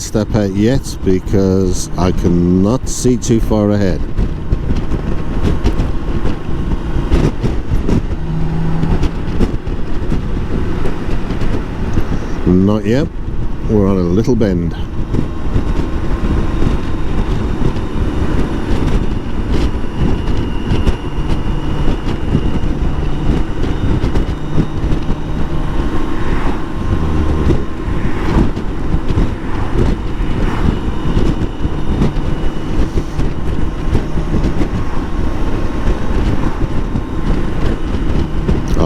can't step out yet because I cannot see too far ahead. Not yet. We're on a little bend.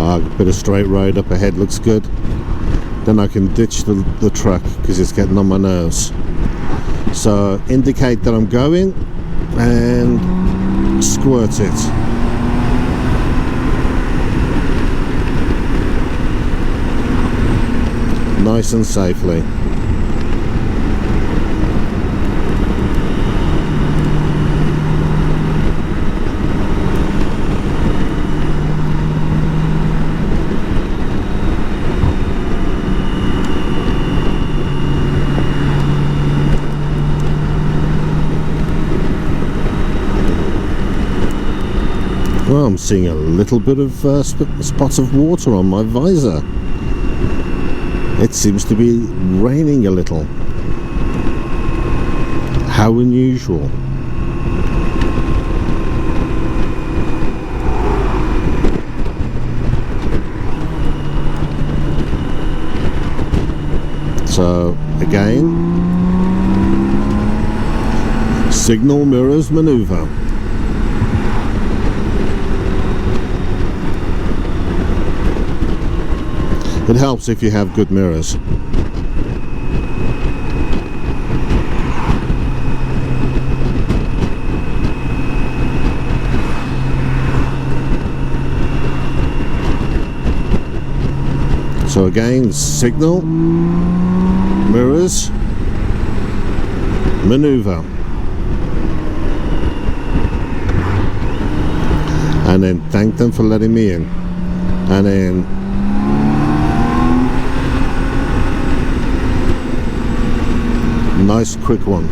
A bit of straight road up ahead looks good. Then I can ditch the truck because it's getting on my nerves. So indicate that I'm going and squirt it. Nice and safely. Well, I'm seeing a little bit of spots of water on my visor. It seems to be raining a little. How unusual. So, again, signal mirrors maneuver. It helps if you have good mirrors. So again, signal, mirrors, maneuver. And then thank them for letting me in. And then nice quick one.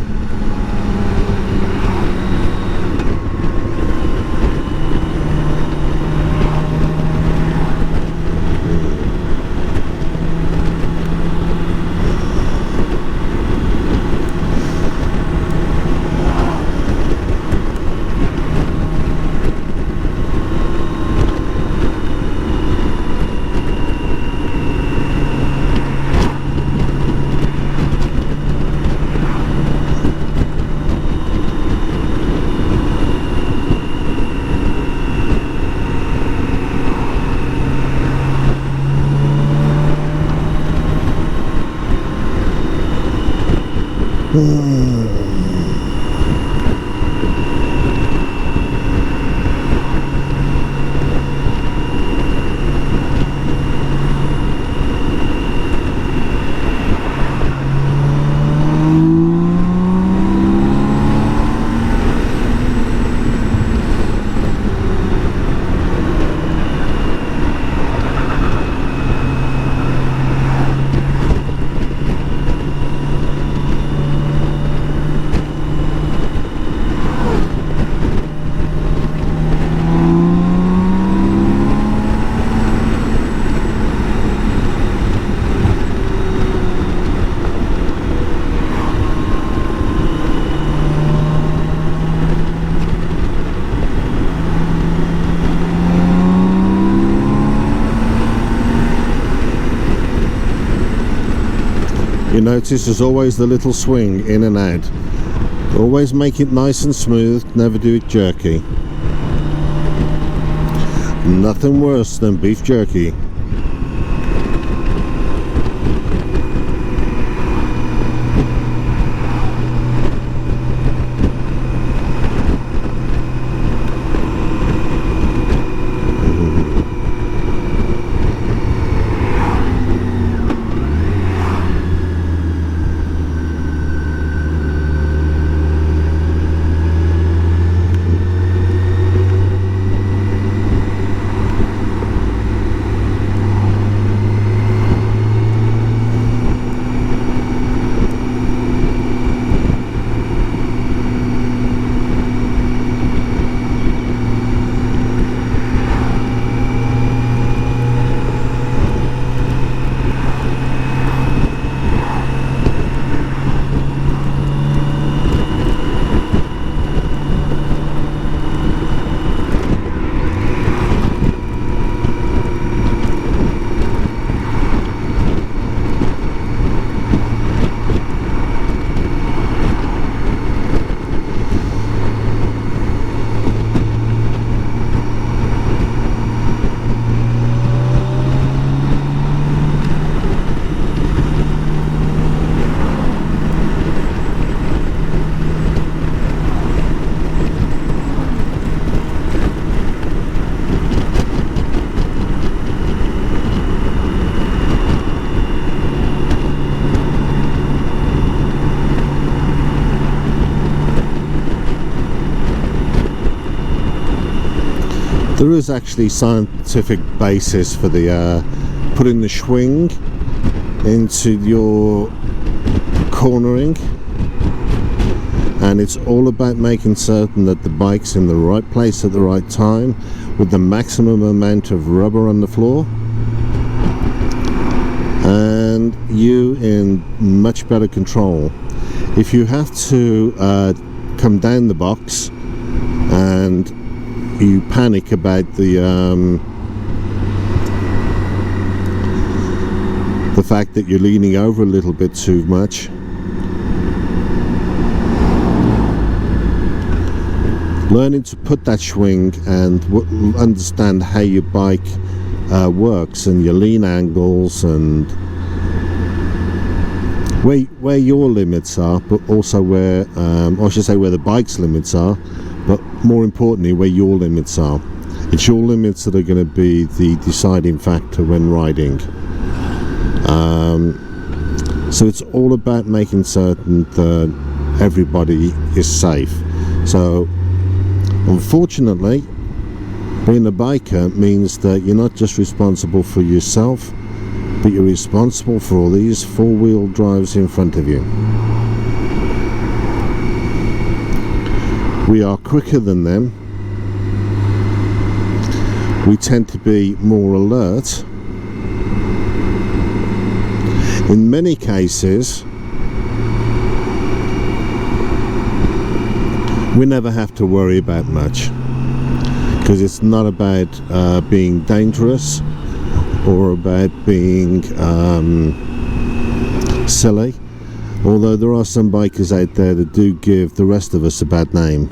You notice there's always the little swing in and out. Always make it nice and smooth, never do it jerky. Nothing worse than beef jerky. There is actually scientific basis for the putting the swing into your cornering, and it's all about making certain that the bike's in the right place at the right time with the maximum amount of rubber on the floor, and you in much better control. If you have to come down the box and you panic about the fact that you're leaning over a little bit too much, learning to put that swing and understand how your bike works and your lean angles and where your limits are, but also where, or I should say where the bike's limits are, but more importantly where your limits are. It's your limits that are going to be the deciding factor when riding. So it's all about making certain that everybody is safe. So unfortunately, being a biker means that you're not just responsible for yourself, but you're responsible for all these four-wheel drives in front of you. We are quicker than them. We tend to be more alert. In many cases, we never have to worry about much, because it's not about being dangerous or about being silly, although there are some bikers out there that do give the rest of us a bad name.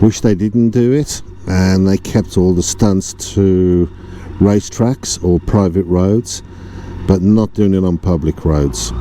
Wish they didn't do it and they kept all the stunts to racetracks or private roads, but not doing it on public roads.